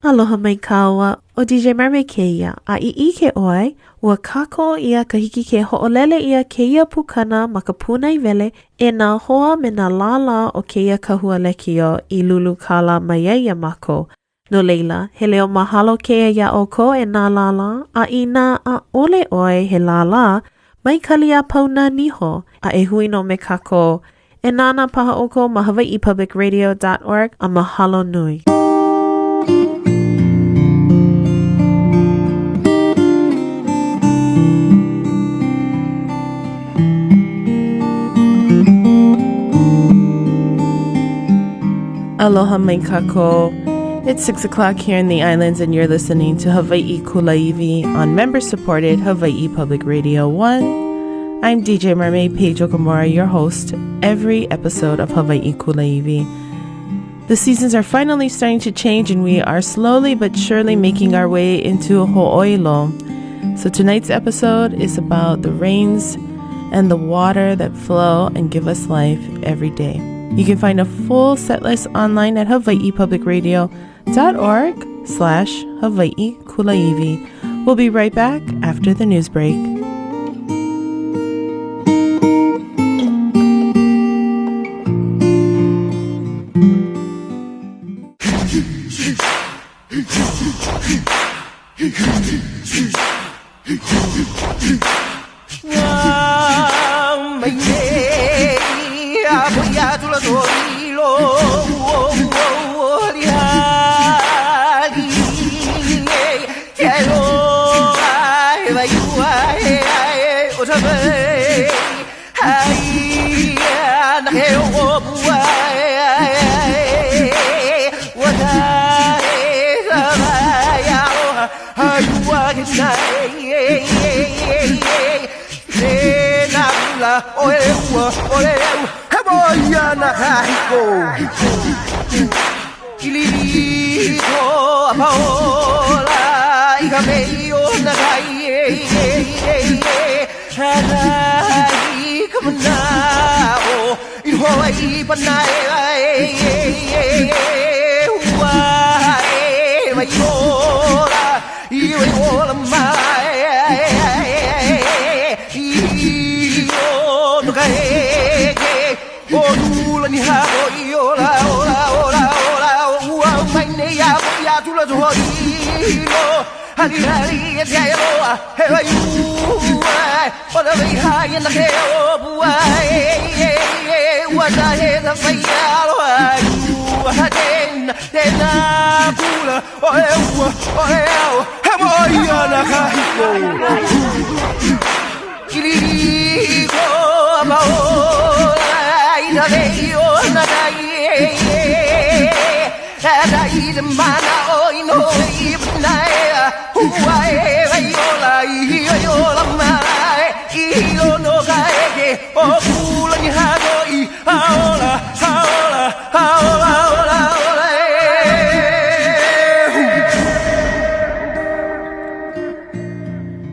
Aloha mai kaua o DJ Mermaid keia a I ke oe ua kako ia kahiki ke hoʻolele ia keia pukana ma ka pūnai wele e nā hoa me nā lala o keia kahua lekio I lulu kala mai ia mako. No leila, he leo mahalo keia ia oko e nā lala a I nā a ole oe he lala mai kali a pauna niho a e hui no me kako e nāna paha oko ma hawaiipublicradio.org a mahalo nui. Aloha mai kako. It's 6 o'clock here in the islands and you're listening to Hawaiʻi Kulāiwi on member-supported Hawaiʻi Public Radio 1. I'm DJ Mermaid Paige Okamura, your host, every episode of Hawaiʻi Kulāiwi. The seasons are finally starting to change and we are slowly but surely making our way into hoʻoilo. So tonight's episode is about the rains and the water that flow and give us life every day. You can find a full set list online at hawaiipublicradio.org/Hawaiʻi Kulāiwi. We'll be right back after the news break.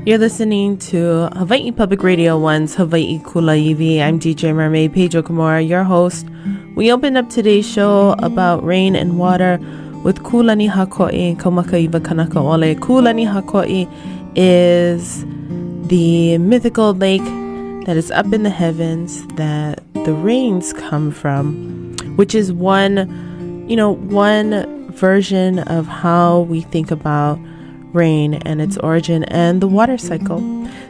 You're listening to Hawaiʻi Public Radio 1's Hawaiʻi Kulāiwi. I'm DJ Mermaid Paige Okamura, your host. We opened up today's show about rain and water with Kulanihako'i, Kaumakaiwa Kanaka'ole. Kulanihako'i is the mythical lake that is up in the heavens that the rains come from, which is one version of how we think about rain and its origin and the water cycle.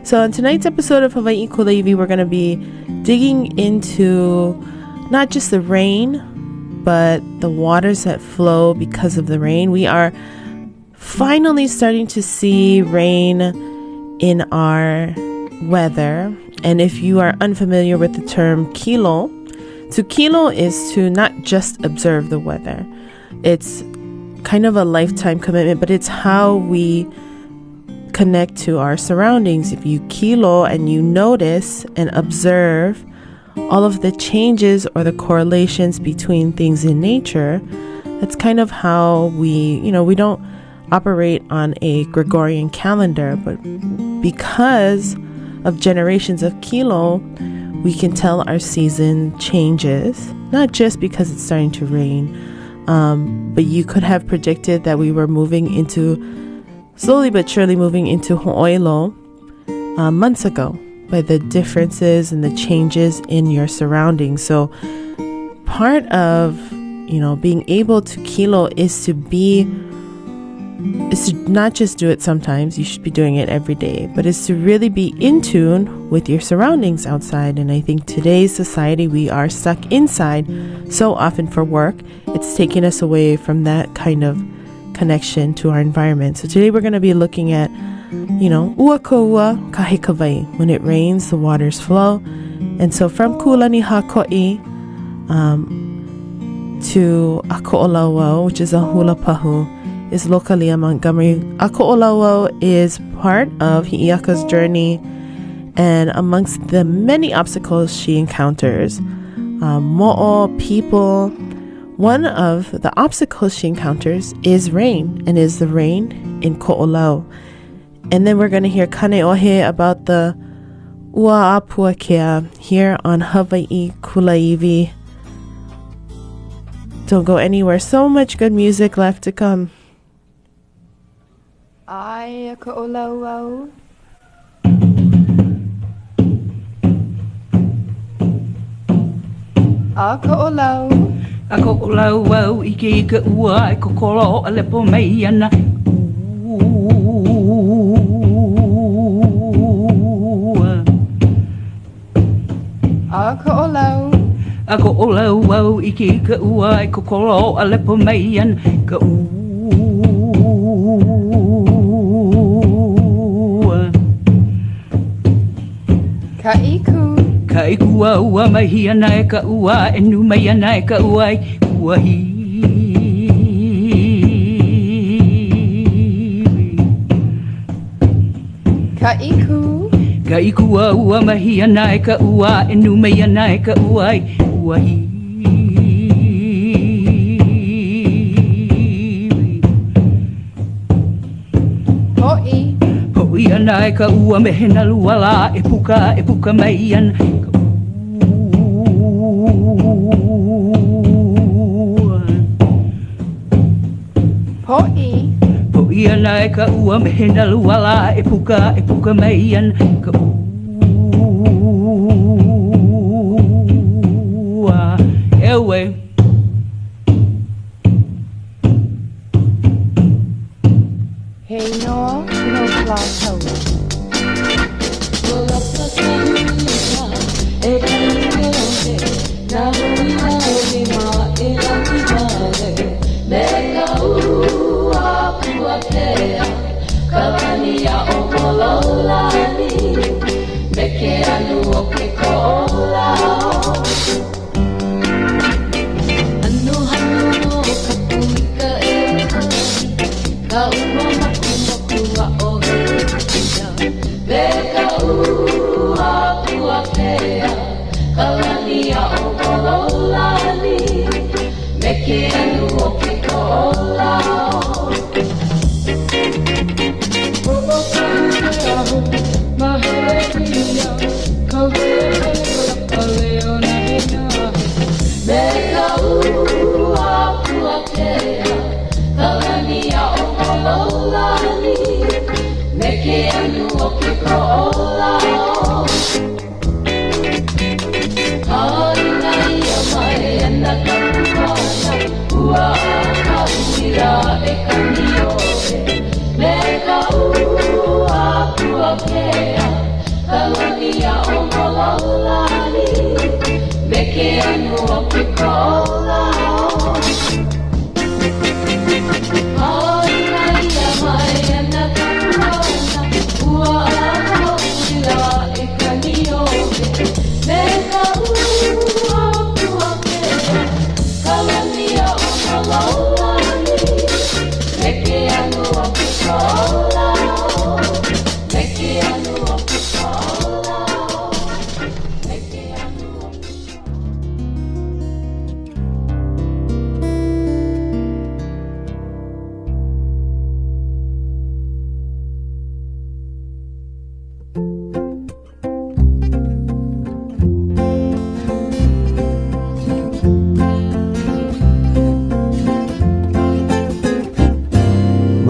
So in tonight's episode of Hawaiʻi Kulāiwi, we're going to be digging into not just the rain, but the waters that flow because of the rain. We are finally starting to see rain in our weather. And if you are unfamiliar with the term kilo, to kilo is to not just observe the weather. It's kind of a lifetime commitment, but it's how we connect to our surroundings. If you kilo and you notice and observe all of the changes or the correlations between things in nature, that's kind of how we don't operate on a Gregorian calendar, but because of generations of kilo, we can tell our season changes, not just because it's starting to rain, But you could have predicted that we were slowly but surely moving into moʻolelo months ago by the differences and the changes in your surroundings. So part of, being able to kilo is to not just do it sometimes, you should be doing it every day, but is to really be in tune with your surroundings outside. And I think today's society, we are stuck inside so often for work. It's taking us away from that kind of connection to our environment. So today we're going to be looking at, ua koua kahekawai. When it rains, the waters flow. And so from Kulanihako'i to Ako'olauau, which is a hula pahu, is Lōkālia, Montgomery. Ako'olauau is part of Hi'iaka's journey, and amongst the many obstacles she encounters, mo'o, people, one of the obstacles she encounters is rain, and is the rain in Ko'olau. And then we're going to hear Kaneohe about the ua apuakea here on Hawaiʻi Kulāiwi. Don't go anywhere. So much good music left to come. Ai ko'olauau. A ko'olau. A ko'olauau ike ua e kokoro a lepo mai ana. A ko'olau. A ko'olauau ike ua e kokoro a lepo mai ana. Ka iku ua mahi ana e ka ua e nu mai ana e ka ua i kuahi. Ka iku ua mahi ana e ka ua e nu mai ana e ka ua i kuahi. Hoi ana e ka ua mehena luala e puka mai ana ka ua. Hoi ana e ka ua mehena luala e puka mai ana ka ua. Ewe. Hey no plateau.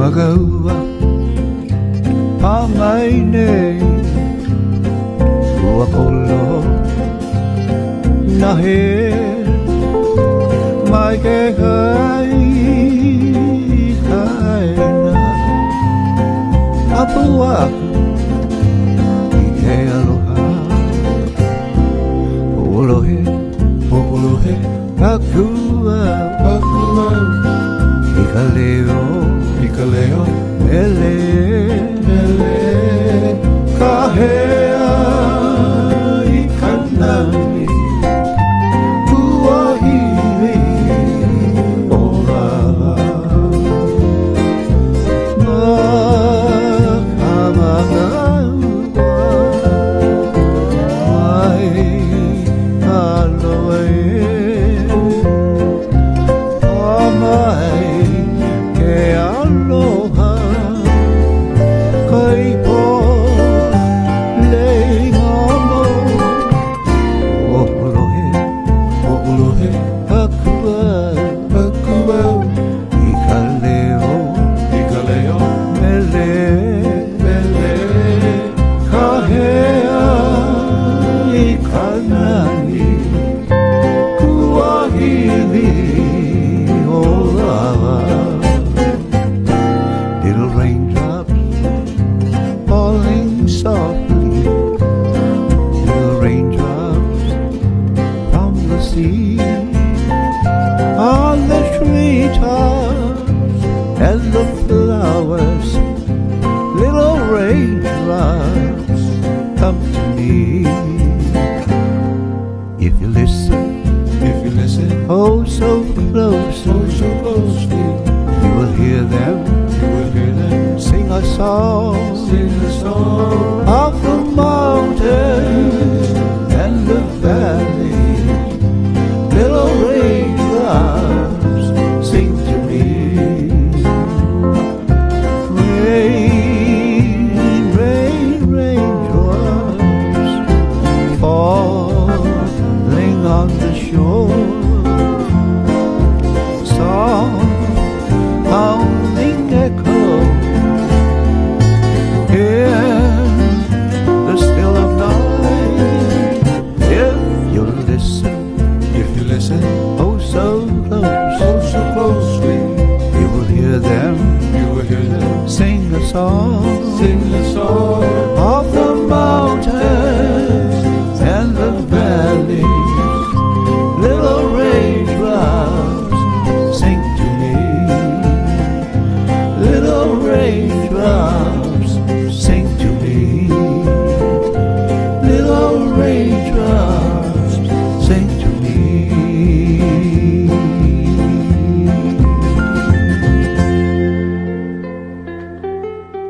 Magaua Amaine Uakolo Nahe Mai ke kai kaina Apuaku Ike aloha Olohe Olohe Akua Akua Kaleo, Kaleo, mele, mele, kahea, Kanani, Tuahine, Ola,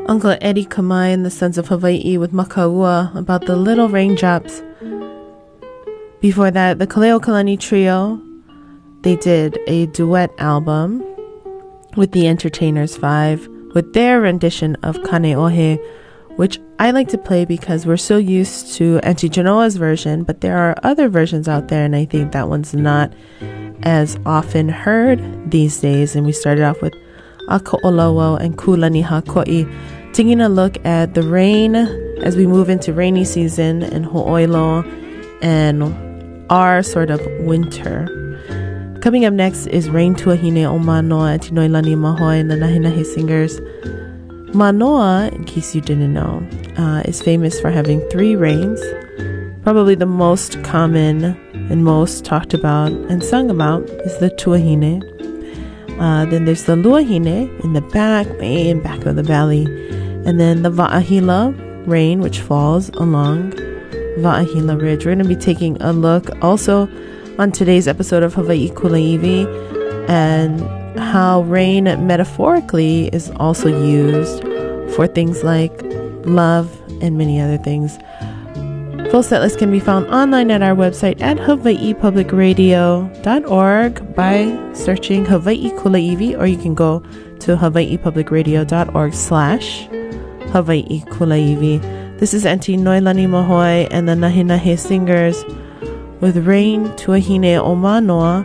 Uncle Eddie Kamae and the Sons of Hawaii with Makaua about the little raindrops. Before that, the Kaleo Kalani trio, they did a duet album with the Entertainers 5 with their rendition of Kaneohe, which I like to play because we're so used to Auntie Genoa's version, but there are other versions out there, and I think that one's not as often heard these days. And we started off with Ako'olowo and Kulanihako'i, taking a look at the rain as we move into rainy season and ho'oilo and our sort of winter. Coming up next is Rain Tuahine o Manoa and Noelani, Mahoe and the Nahenahe singers. Manoa, in case you didn't know, is famous for having 3 rains. Probably the most common and most talked about and sung about is the Tuahine. Then there's the Luahine in the back, way in back of the valley. And then the Wa'ahila rain, which falls along Wa'ahila Ridge. We're going to be taking a look also on today's episode of Hawaiʻi Kulāiwi and how rain metaphorically is also used for things like love and many other things. Full set list can be found online at our website at hawaiipublicradio.org by searching Hawaiʻi Kulāiwi, or you can go to hawaiipublicradio.org/Hawaiʻi Kulāiwi. This is Auntie Noelani Mahoe and the Nahenahe singers with Rain Tuahine o Manoa.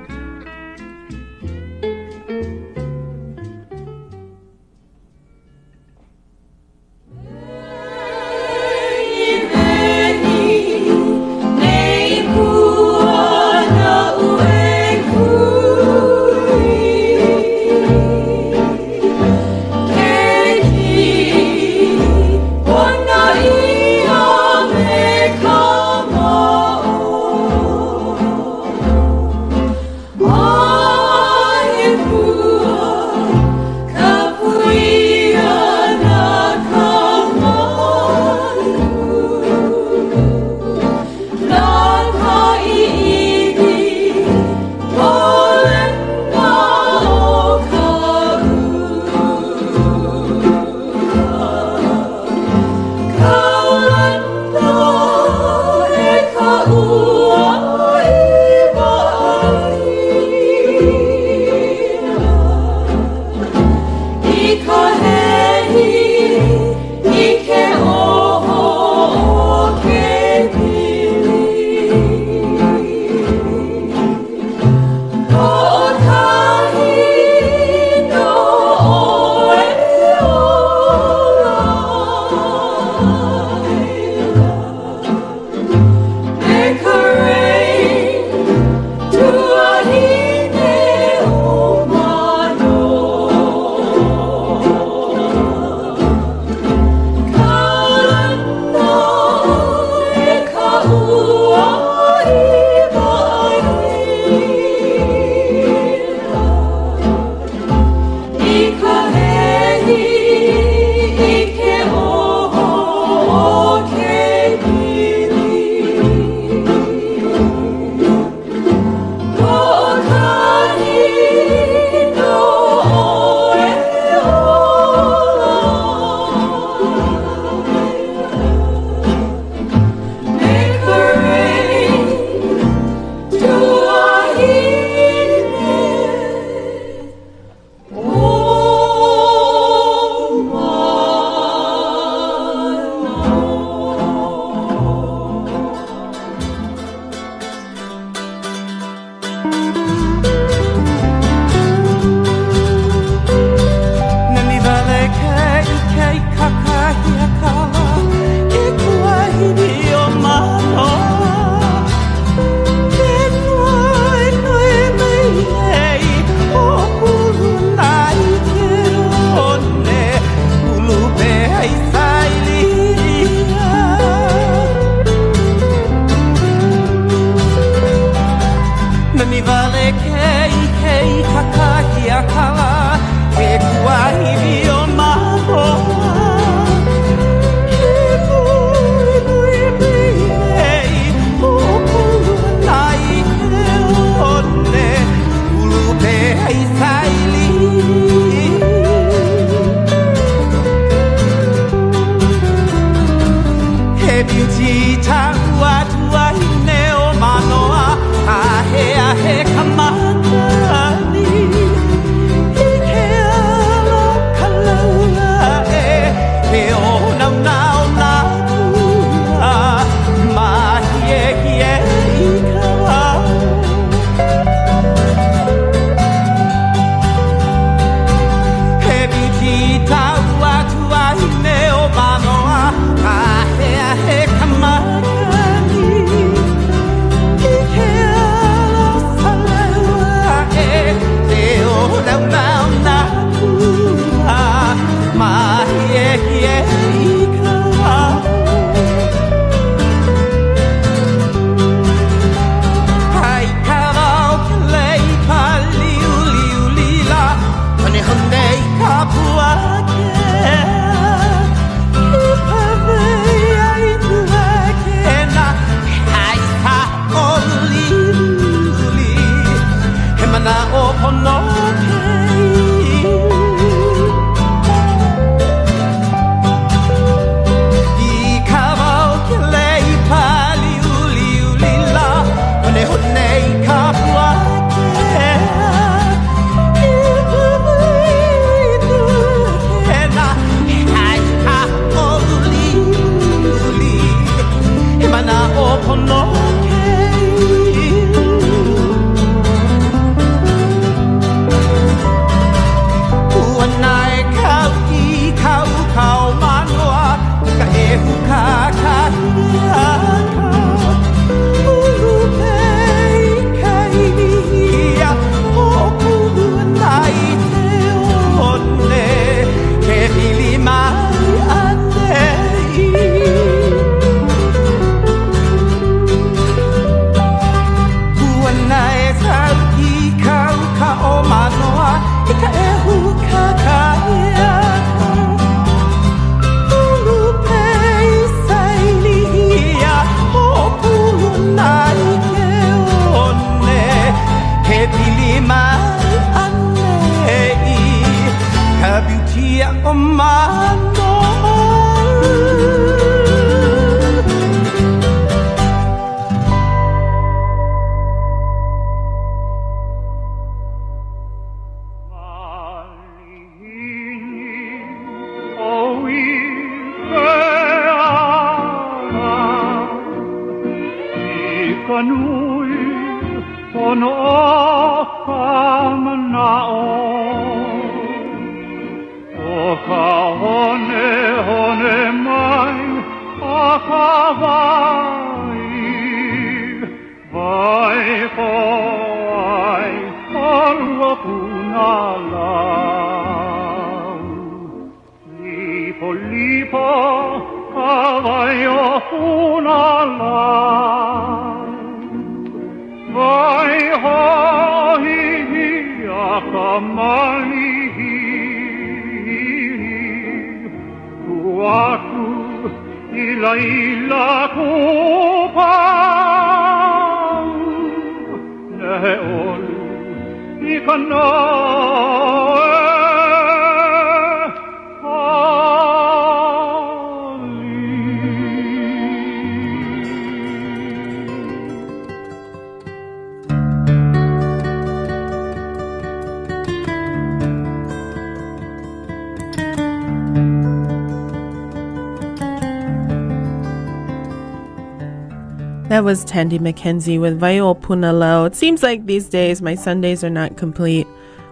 That was Tandy McKenzie with Vai'o Punaleo. It seems like these days my Sundays are not complete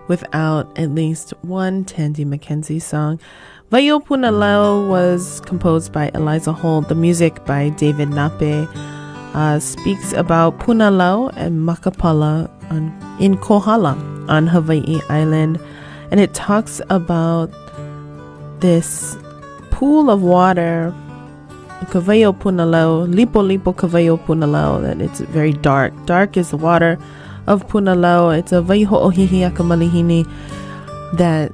without at least one Tandy McKenzie song. Vai'o Punaleo was composed by Eliza Holt. The music by David Nape speaks about Punaleo and Makapala in Kohala on Hawaii Island. And it talks about this pool of water, Kaweo Punaleo, Lipo Kaweo Punaleo, that it's very dark. Dark is the water of Punaleo. It's a Vaiho Ohihi Akamalihini that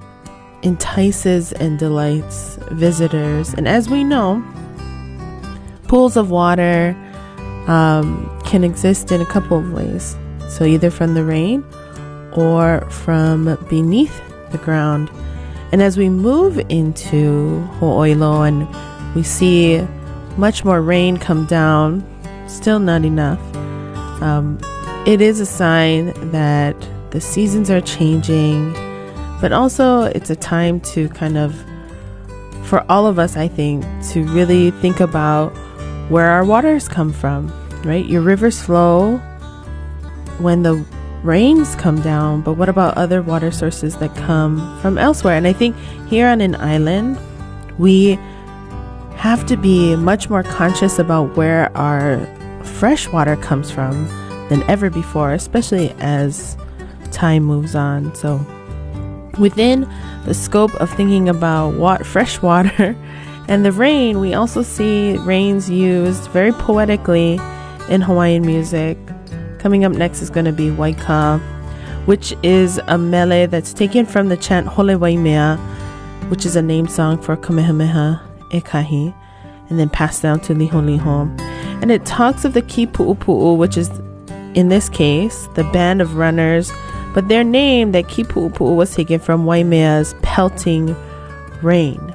entices and delights visitors. And as we know, pools of water can exist in a couple of ways. So either from the rain or from beneath the ground. And as we move into Ho'oilo and we see much more rain come down, still not enough, it is a sign that the seasons are changing, but also it's a time to kind of, for all of us, I think, to really think about where our waters come from, right? Your rivers flow when the rains come down, but what about other water sources that come from elsewhere? And I think here on an island, we have to be much more conscious about where our fresh water comes from than ever before, especially as time moves on. So Within the scope of thinking about fresh water and the rain, we also see rains used very poetically in Hawaiian music. Coming up next is going to be Waika, which is a mele that's taken from the chant Hole Waimea, which is a name song for Kamehameha Ekahi, and then passed down to Liho Liho. And it talks of the Ki Pu'upu'u, which is, in this case, the band of runners, but their name, that Ki Pu'upu'u, was taken from Waimea's pelting rain.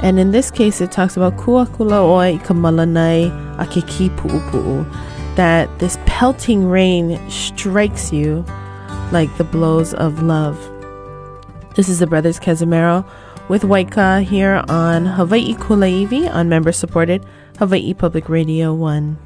And in this case, it talks about Kua Kula Oi Kamalanai Ake Ki Pu'upu'u, that this pelting rain strikes you like the blows of love. This is the Brothers Casimiro with Waika here on Hawaiʻi Kulāiwi on member-supported Hawaiʻi Public Radio 1.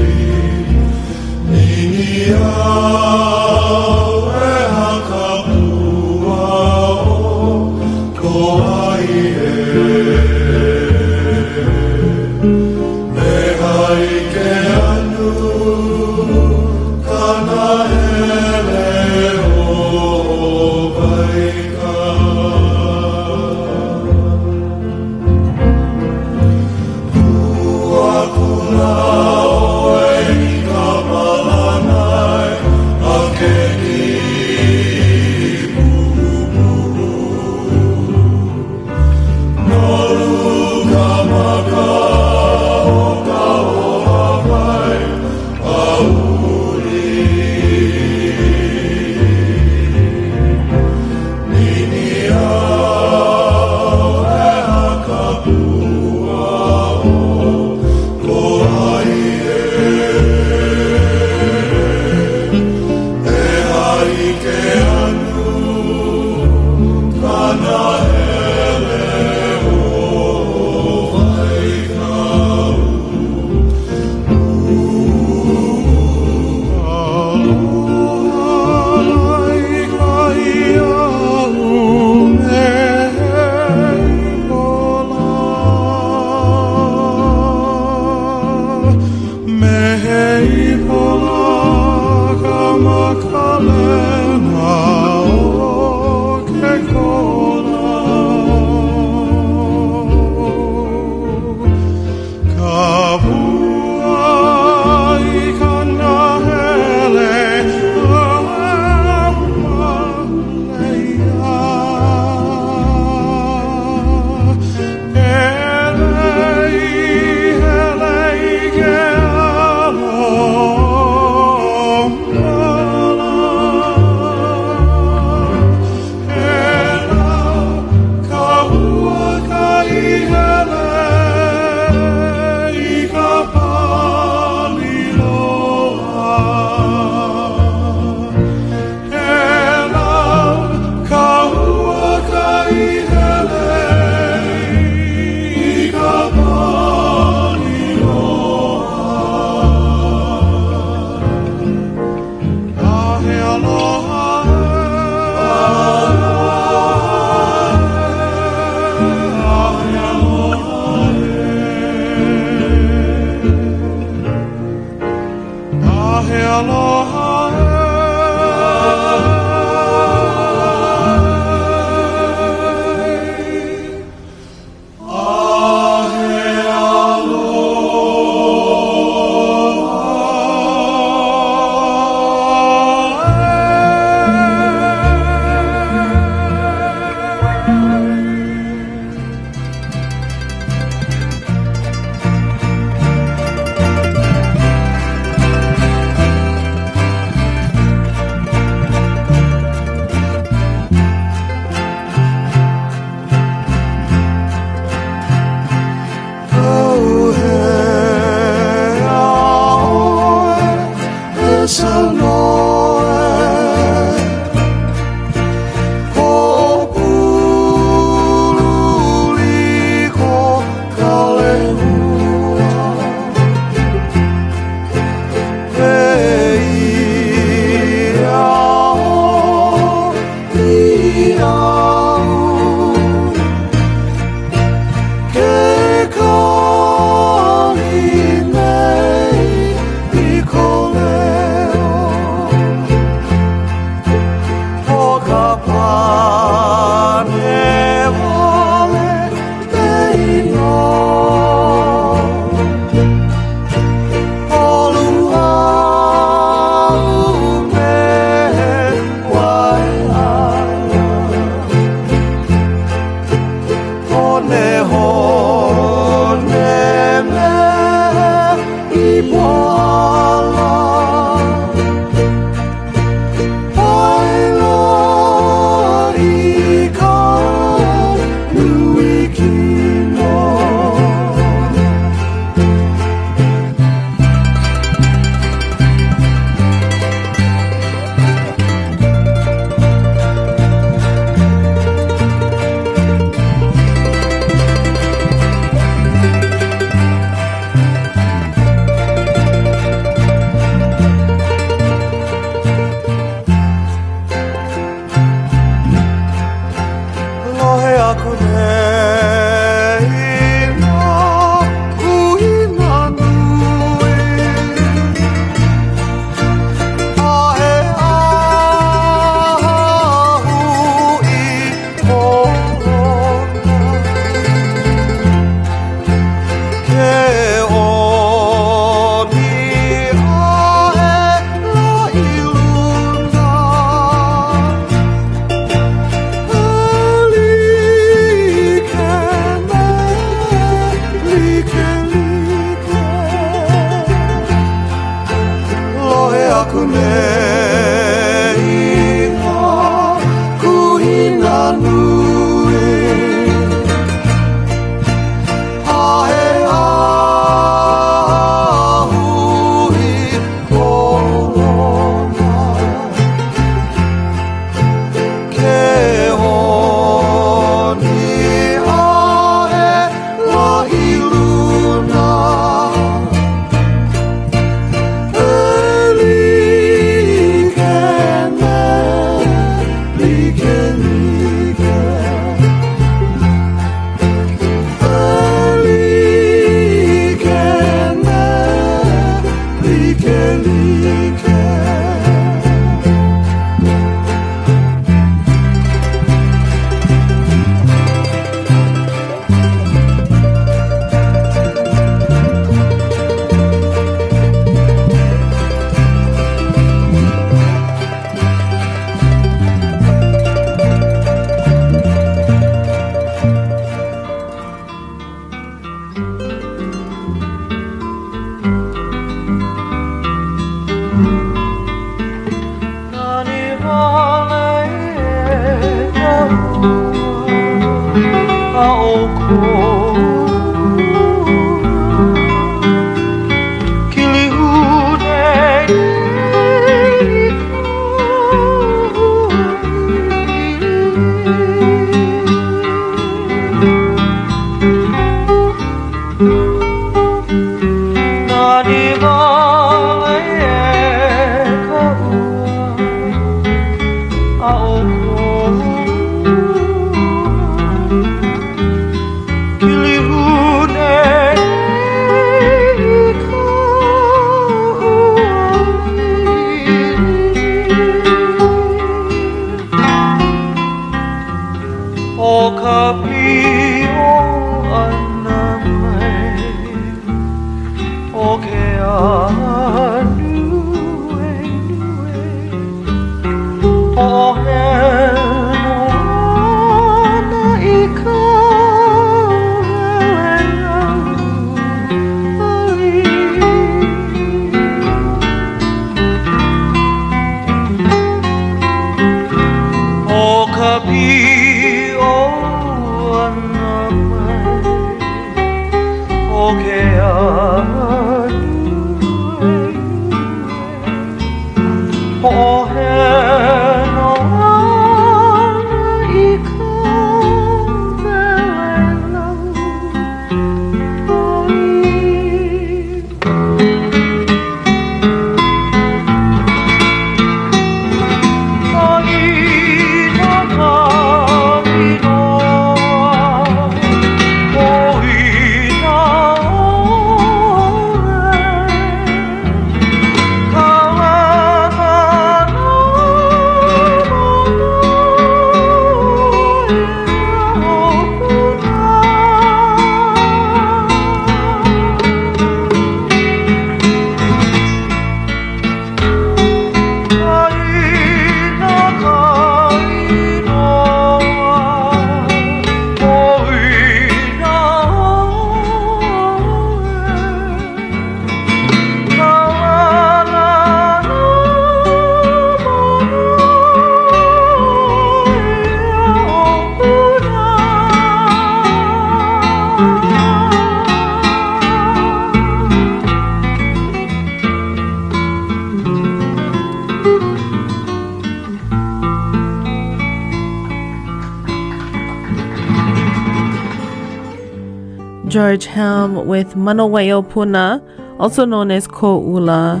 George Helm with Manoa Puna, also known as Ko'ula,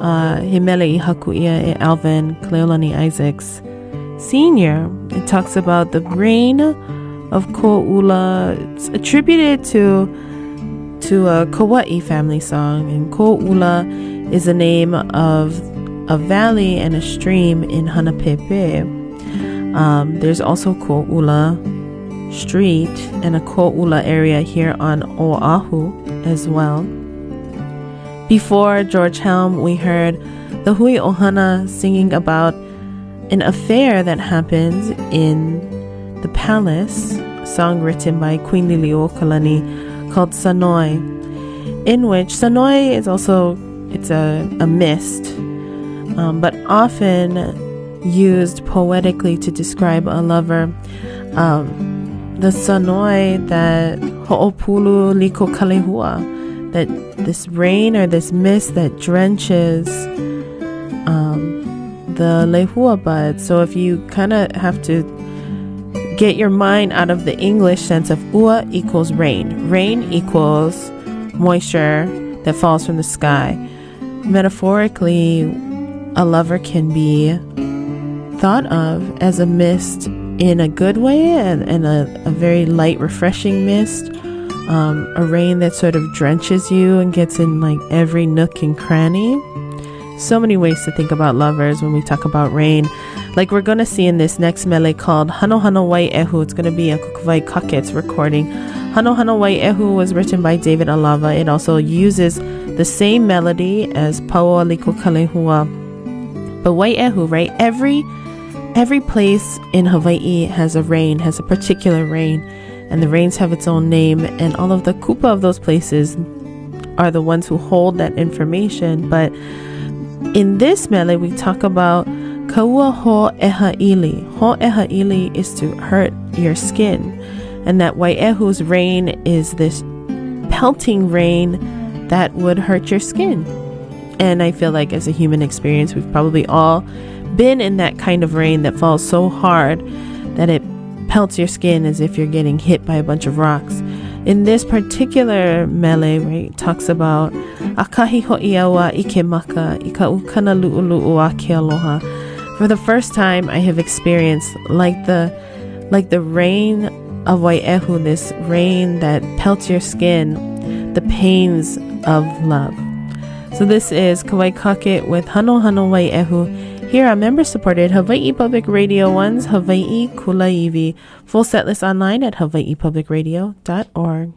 Himele Hakuia e Alvin Cleolani Isaacs Sr. It talks about the reign of Ko'ula. It's attributed to a Kauai family song, and Ko'ula is the name of a valley and a stream in Hanapepe. There's also Ko'ula Street and a Ko'ula area here on Oahu as well. Before George Helm, we heard the Hui Ohana singing about an affair that happens in the palace, a song written by Queen Liliuokalani called Sonny, in which Sonny is also, it's a mist, but often used poetically to describe a lover. The Sonny that ho'opulu liko kalehua, that this rain or this mist that drenches the lehua bud. So if you kind of have to get your mind out of the English sense of ua equals rain. Rain equals moisture that falls from the sky. Metaphorically, a lover can be thought of as a mist in a good way and a very light, refreshing mist. A rain that sort of drenches you and gets in like every nook and cranny. So many ways to think about lovers when we talk about rain. Like we're going to see in this next mele called Hano Hano Wai'ehu. It's going to be a Kukuwai recording. Hano Hano Wai'ehu was written by David Alava. It also uses the same melody as Paua Liko Kalehua. But Wai'ehu, right? Every place in Hawaii has a rain, has a particular rain, and the rains have its own name, and all of the kupa of those places are the ones who hold that information. But in this mele, we talk about kaua ho'eha'ili. Ho'eha'ili is to hurt your skin, and that Wai'ehu's rain is this pelting rain that would hurt your skin. And I feel like as a human experience, we've probably all been in that kind of rain that falls so hard that it pelts your skin as if you're getting hit by a bunch of rocks. In this particular mele, right, it talks about akahi ho'iawa ike maka ika ukana lu'ulu'u ake aloha. For the first time, I have experienced like the rain of Wai'ehu, this rain that pelts your skin, the pains of love. So this is Kaumakaiwa with Hano Hano Wai'ehu here on member-supported Hawaiʻi Public Radio 1's Hawaiʻi Kulāiwi. Full set list online at hawaiipublicradio.org.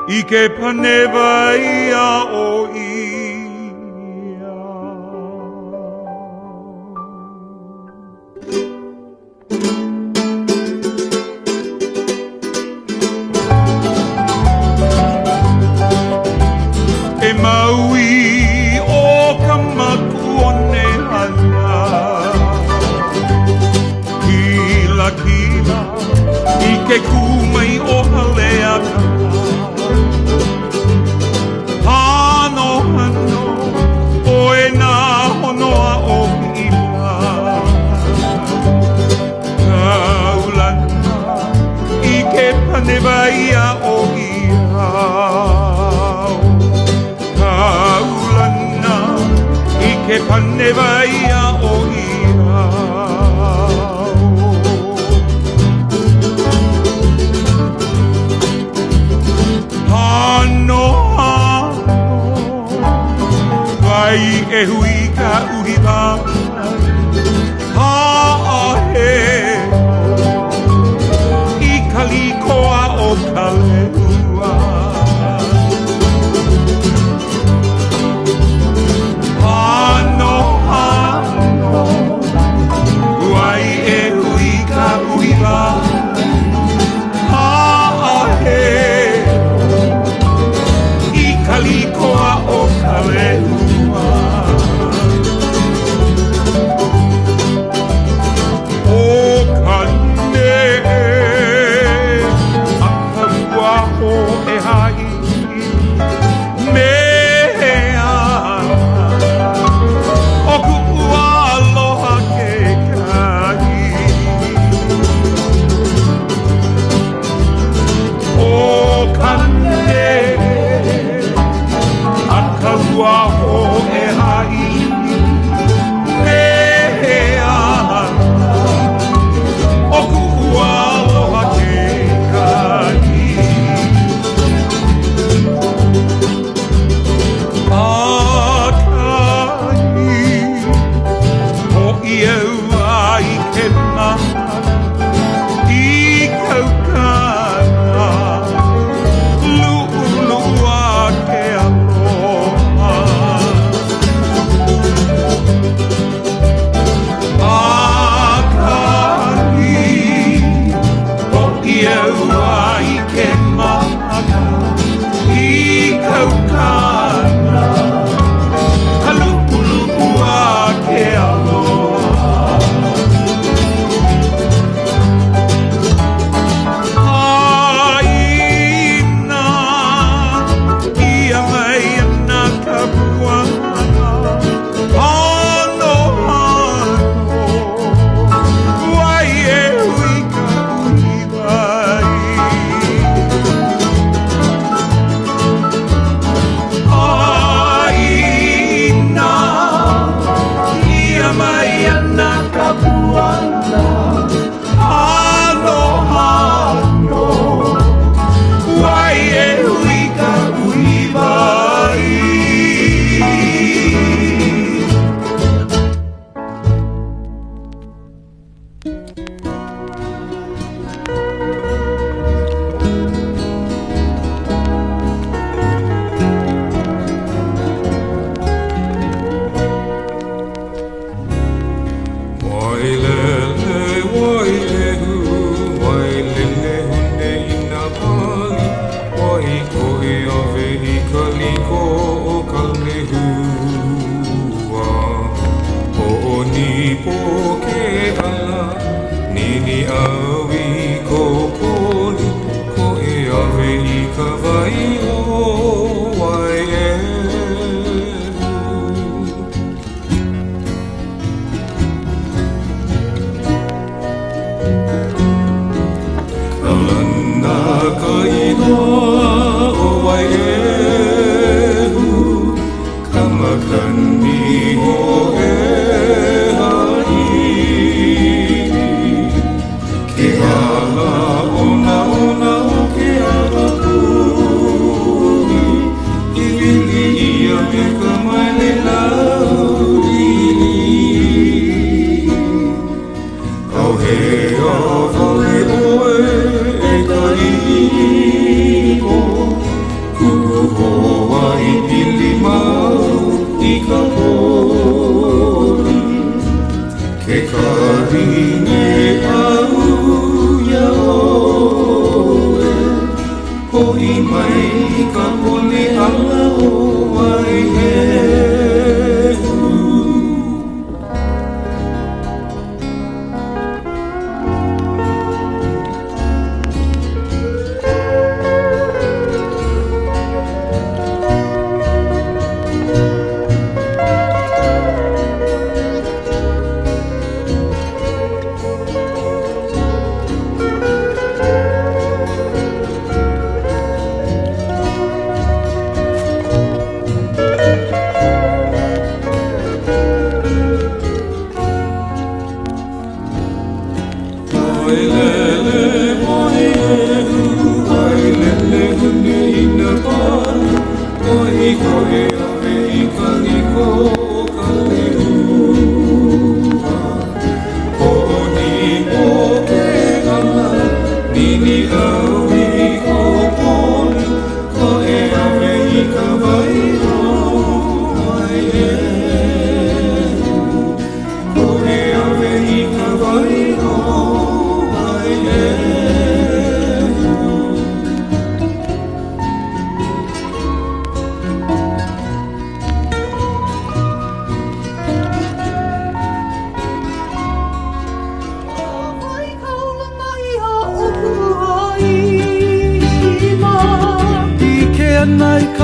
Ike paneva ia o ia ke kumai o halea hano hano o e nā honoa o iwa kaulana i ke panewaia o iau kaulana i ke panewaia o iau Ai e hui ka uhiwa Haʻahe I kalikoa o Kaleo Hano hano Ai e hui ka uhiwa Haʻahe I kalikoa o Kaleo Kamakani ho e hai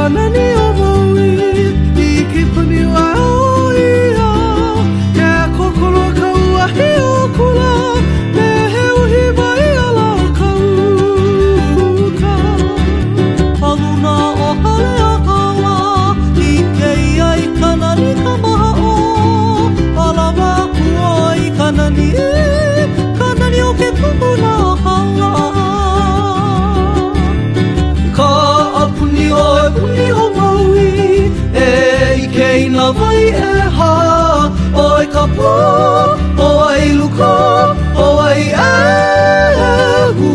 kanani o maui I ke puni wa o ia Ke kokoro ka uahi o kula Me he uhi mai ala o ka uka Paluna o hale a kawa I ke iai kanani ka maha o Palama kua I kanani Kanani o ke kupuna hala Ka apuni o maui E ike ina vai e ha Oi ka pō, oi luko, oi ehu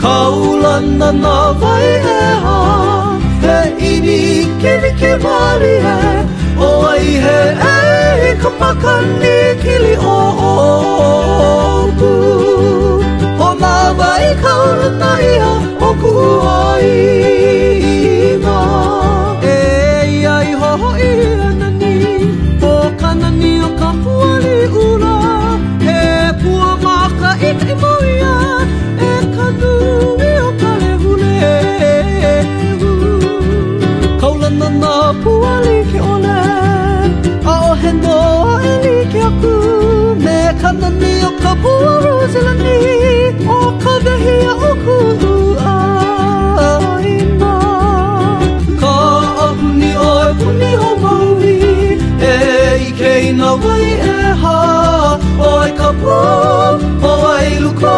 Ka ulana na vai e ha He ini kini ke mali e Oi he e ka makani kili o oku Ho nā vai ka ulana ia o kuaina E iai hoho I anani O kanani o ka puali ula He pua maka I ka imoia E ka nui o ka lehulehu Kaulana nā puali ke ole A o he noa e li ke aku Me kanani o ka pua rosilani O ka vehia o ku'u aina Ka apuni o maui E ike ina wai e ha Oi ka pō, oi luko,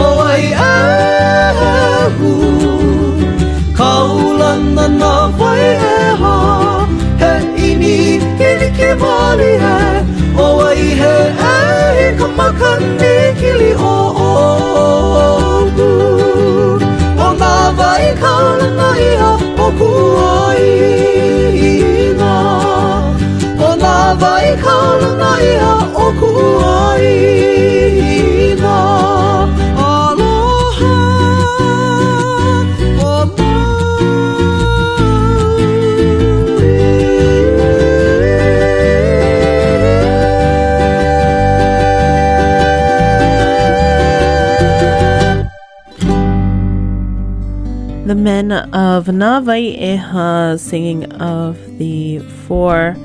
oi ehu Ka ulana na wai e ha He ini ke mali e Oi he e ka makani kili o oku O nā vai ka ulana ia o kuaina O nā vai ka ulana ia o kuaina Aloha o The men of Navai'eha singing of the 4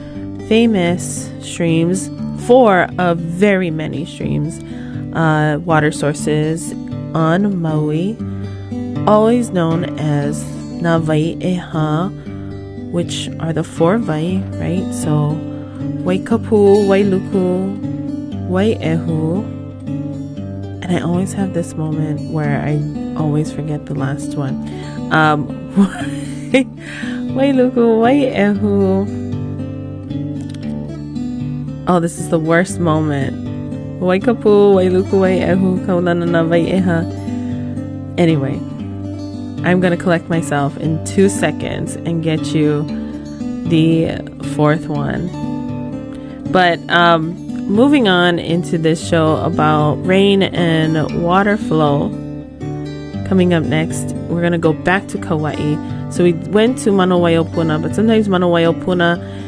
famous streams, 4 of very many streams, water sources on Maui, always known as Navai'eha, which are the 4 vai, right? So, Waikapu, Wailuku, Waiehu, and I always have this moment where I always forget the last one. Wailuku, Waiehu. Oh, this is the worst moment. Waikapu, Wailuku, Waiehu, Kaulana na Waieha. Anyway, I'm going to collect myself in 2 seconds and get you the 4th one. But moving on into this show about rain and water flow. Coming up next, we're going to go back to Kauai. So we went to Manoa, but sometimes Manoa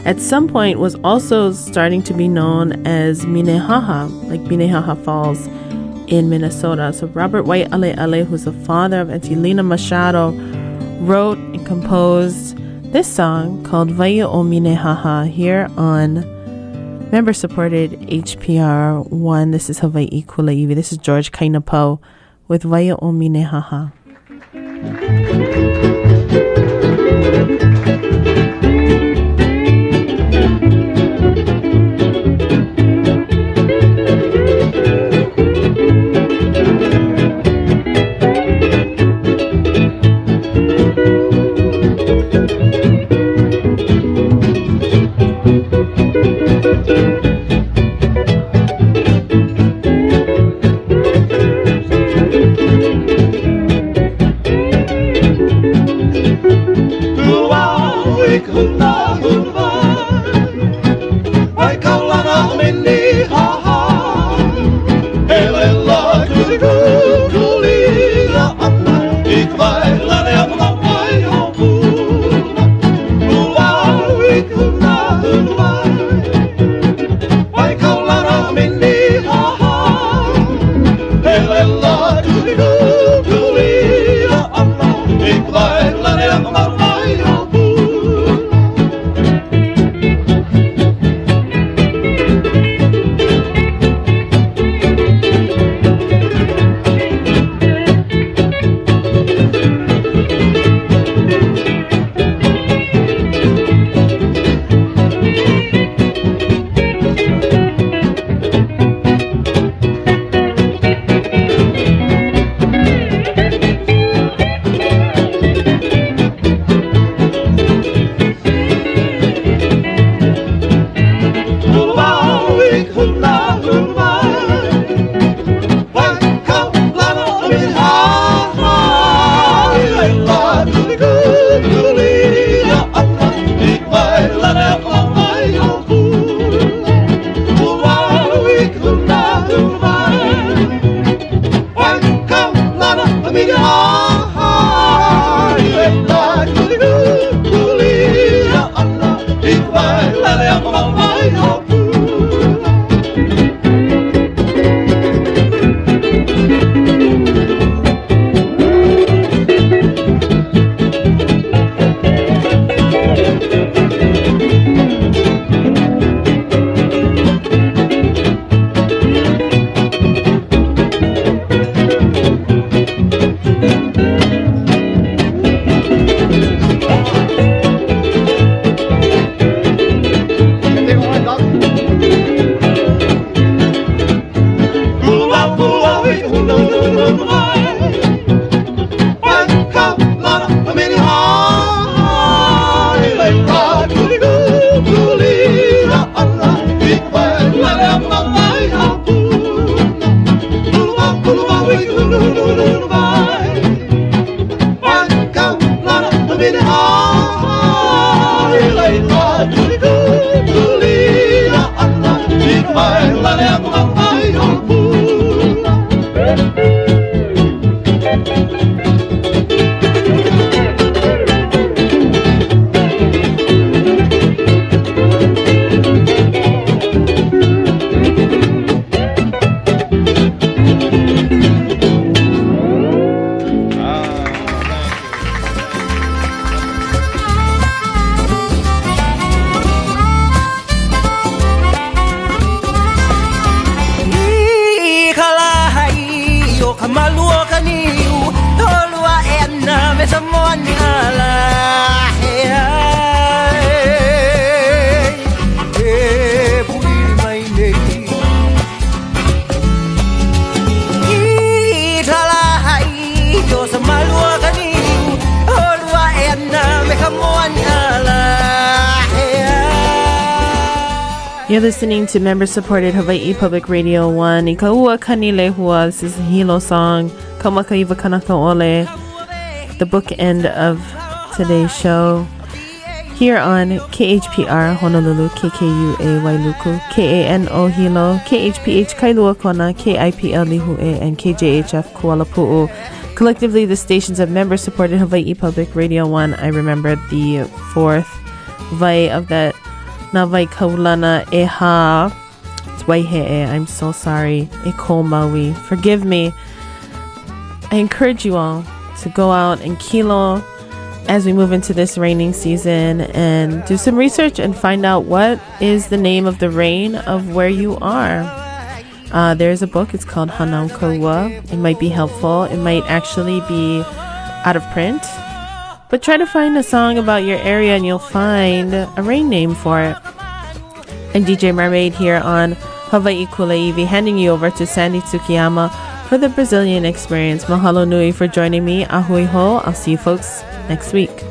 at some point was also starting to be known as Minnehaha, like Minnehaha Falls in Minnesota. So Robert White Ale, who's the father of Angelina Machado, wrote and composed this song called Vai o Minnehaha here on member-supported HPR 1. This is Hawaiʻi Kulāiwi. This is George Kainapau with Vai o Minnehaha. You're listening to member-supported Hawaiʻi Public Radio 1. I kaua kanilehua. This is a Hilo song. Kaumakaiwa Kanaka'ole. The bookend of today's show. Here on KHPR Honolulu, KKUA Wailuku, KANO Hilo, KHPH Kailua Kona, KIPL Lihue, and KJHF Kuala Pu'u. Collectively, the stations of member-supported Hawaiʻi Public Radio 1. I remembered the fourth vai of that na vai kaulana e ha. It's waihe'e. I'm so sorry. E ko maui. Forgive me. I encourage you all to go out and kilo as we move into this raining season and do some research and find out what is the name of the rain of where you are. There's a book. It's called Hanau Kaua. It might be helpful. It might actually be out of print. But try to find a song about your area and you'll find a rain name for it. I'm DJ Mermaid here on Hawaiʻi Kulāiwi, handing you over to Sandy Tsukiyama for the Brazilian experience. Mahalo nui for joining me. Ahui ho. I'll see you folks next week.